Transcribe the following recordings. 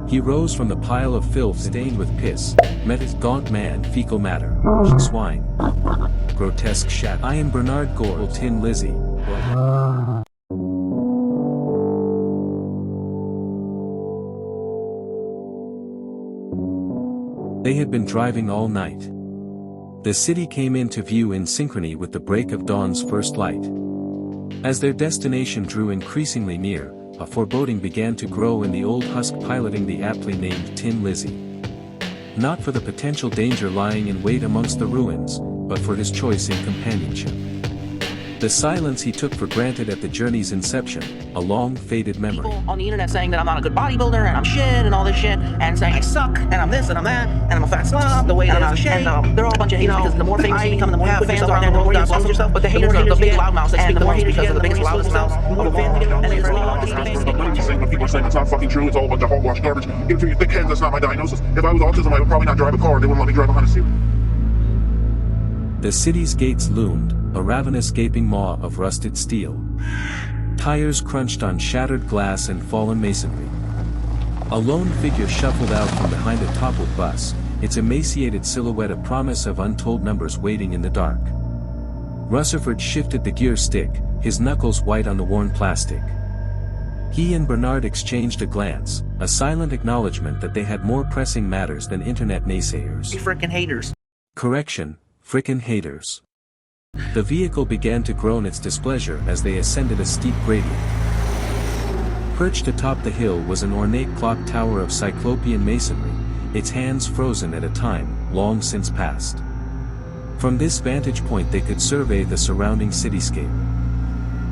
He rose from the pile of filth stained with piss, met his gaunt man fecal matter, swine. Grotesque shat. I am Bernard Gore, Tin Lizzie. They had been driving all night. The city came into view in synchrony with the break of dawn's first light. As their destination drew increasingly near, a foreboding began to grow in the old husk piloting the aptly named Tin Lizzie. Not for the potential danger lying in wait amongst the ruins, but for his choice in companionship. The silence he took for granted at the journey's inception, a long faded memory. People on the internet saying that I'm not a good bodybuilder and I'm shit and all this shit, and saying I suck and I'm this and I'm that and I'm a fat slob, the way that I'm shit. They're all a bunch of haters because the more famous you become, the more you put yourself out there, the more you bless yourself. But the haters are the big loudmouths that speak the most because of the biggest loudest mouths. When people are saying it's not fucking true, it's all a bunch of hogwash garbage. Give it to your thick heads, that's not my diagnosis. If I was autism, I would probably not drive a car. They wouldn't let me drive behind a seat. The city's gates loomed, a ravenous gaping maw of rusted steel. Tires crunched on shattered glass and fallen masonry. A lone figure shuffled out from behind a toppled bus, its emaciated silhouette a promise of untold numbers waiting in the dark. Rutherford shifted the gear stick, his knuckles white on the worn plastic. He and Bernard exchanged a glance, a silent acknowledgement that they had more pressing matters than internet naysayers. You frickin' haters. Correction, frickin' haters. The vehicle began to groan its displeasure as they ascended a steep gradient. Perched atop the hill was an ornate clock tower of cyclopean masonry, its hands frozen at a time, long since past. From this vantage point they could survey the surrounding cityscape.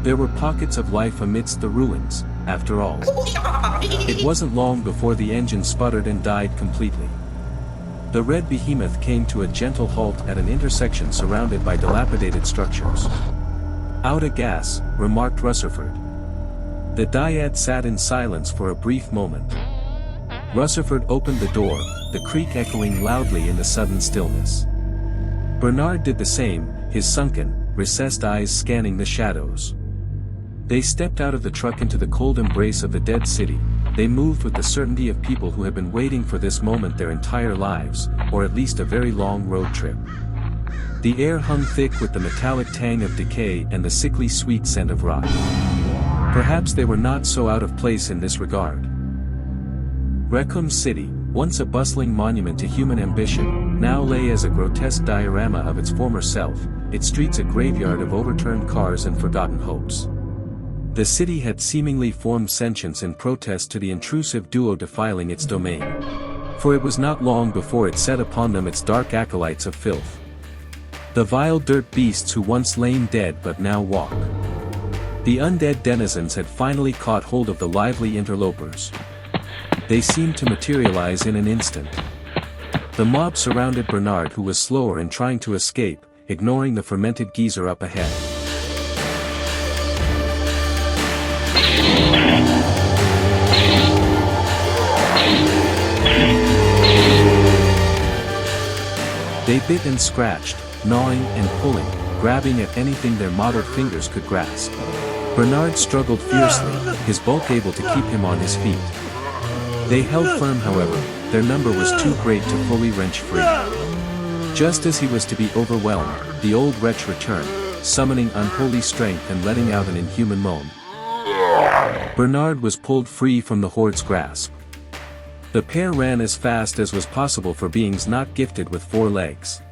There were pockets of life amidst the ruins, after all. It wasn't long before the engine sputtered and died completely. The red behemoth came to a gentle halt at an intersection surrounded by dilapidated structures. Out of gas, remarked Rutherford. The dyad sat in silence for a brief moment. Rutherford opened the door, the creak echoing loudly in the sudden stillness. Bernard did the same, his sunken, recessed eyes scanning the shadows. They stepped out of the truck into the cold embrace of the dead city. They moved with the certainty of people who have been waiting for this moment their entire lives, or at least a very long road trip. The air hung thick with the metallic tang of decay and the sickly sweet scent of rot. Perhaps they were not so out of place in this regard. Raccoon City, once a bustling monument to human ambition, now lay as a grotesque diorama of its former self, its streets a graveyard of overturned cars and forgotten hopes. The city had seemingly formed sentience in protest to the intrusive duo defiling its domain. For it was not long before it set upon them its dark acolytes of filth. The vile dirt beasts who once lain dead but now walk. The undead denizens had finally caught hold of the lively interlopers. They seemed to materialize in an instant. The mob surrounded Bernard, who was slower in trying to escape, ignoring the fermented geezer up ahead. They bit and scratched, gnawing and pulling, grabbing at anything their mottled fingers could grasp. Bernard struggled fiercely, his bulk able to keep him on his feet. They held firm, however, their number was too great to fully wrench free. Just as he was to be overwhelmed, the old wretch returned, summoning unholy strength and letting out an inhuman moan. Bernard was pulled free from the horde's grasp. The pair ran as fast as was possible for beings not gifted with 4 legs.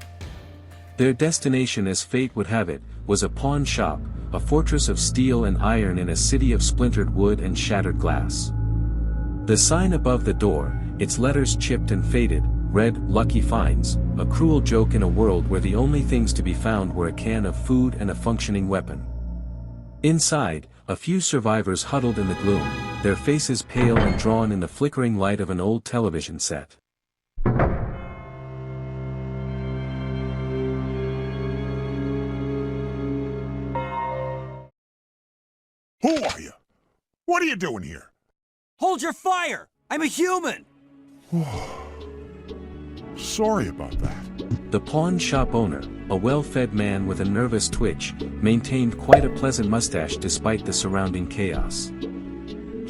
Their destination, as fate would have it, was a pawn shop, a fortress of steel and iron in a city of splintered wood and shattered glass. The sign above the door, its letters chipped and faded, read, "Lucky Finds," a cruel joke in a world where the only things to be found were a can of food and a functioning weapon. Inside, a few survivors huddled in the gloom, their faces pale and drawn in the flickering light of an old television set. Who are you? What are you doing here? Hold your fire! I'm a human! Sorry about that. The pawn shop owner, a well-fed man with a nervous twitch, maintained quite a pleasant mustache despite the surrounding chaos.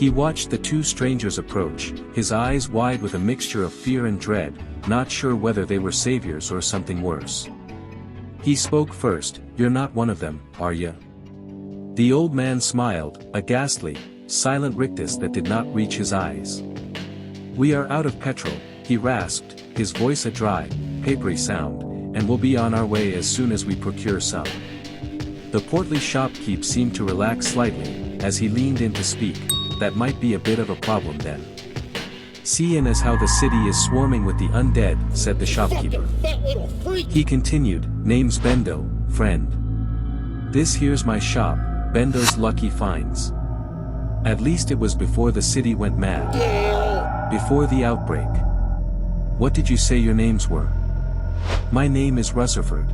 He watched the two strangers approach, his eyes wide with a mixture of fear and dread, not sure whether they were saviors or something worse. He spoke first. "You're not one of them, are ya?" The old man smiled, a ghastly, silent rictus that did not reach his eyes. "We are out of petrol," he rasped, his voice a dry, papery sound, "and we'll be on our way as soon as we procure some." The portly shopkeep seemed to relax slightly, as he leaned in to speak. "That might be a bit of a problem then. Seeing as how the city is swarming with the undead," said the shopkeeper. He continued, "Name's Bendo, friend. This here's my shop, Bendo's Lucky Finds. At least it was before the city went mad. Before the outbreak. What did you say your names were?" "My name is Rutherford.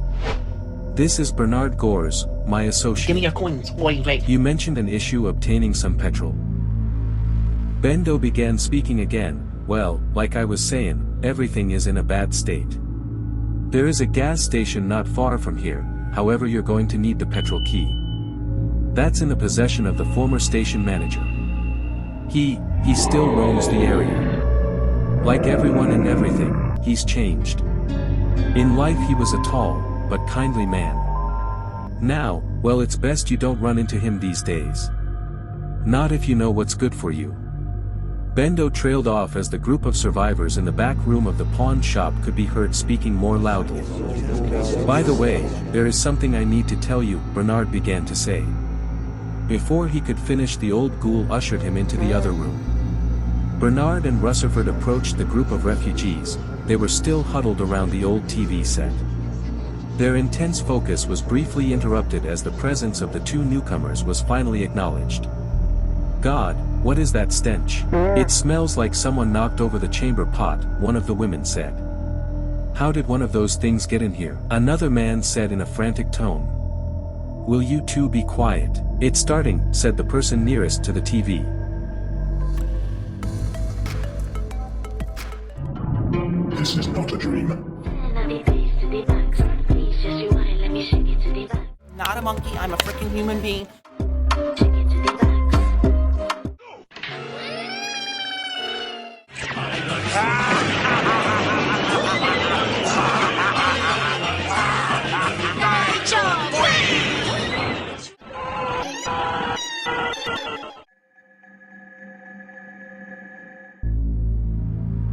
This is Bernard Gores, my associate." Give me your coins, or you take. "You mentioned an issue obtaining some petrol." Bendo began speaking again. "Well, like I was saying, everything is in a bad state. There is a gas station not far from here, however you're going to need the petrol key. That's in the possession of the former station manager. He still roams the area. Like everyone and everything, he's changed. In life he was a tall, but kindly man. Now, well, it's best you don't run into him these days. Not if you know what's good for you." Bendo trailed off as the group of survivors in the back room of the pawn shop could be heard speaking more loudly. "By the way, there is something I need to tell you," Bernard began to say. Before he could finish, the old ghoul ushered him into the other room. Bernard and Rutherford approached the group of refugees. They were still huddled around the old TV set. Their intense focus was briefly interrupted as the presence of the two newcomers was finally acknowledged. "God, what is that stench? It smells like someone knocked over the chamber pot," one of the women said. "How did one of those things get in here?" another man said in a frantic tone. "Will you two be quiet? It's starting," said the person nearest to the TV. This is not a dream. Not a monkey, I'm a freaking human being.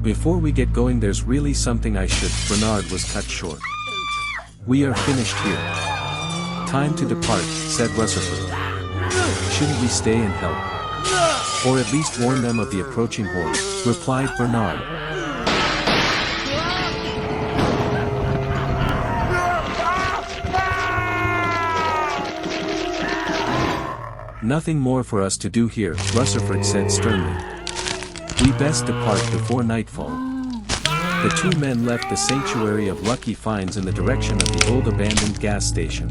"Before we get going, there's really something I should." Bernard was cut short. "We are finished here. Time to depart," said Rutherford. "Shouldn't we stay and help? Or at least warn them of the approaching horde," replied Bernard. "Nothing more for us to do here," Rutherford said sternly. "We best depart before nightfall." The two men left the sanctuary of Lucky Finds in the direction of the old abandoned gas station.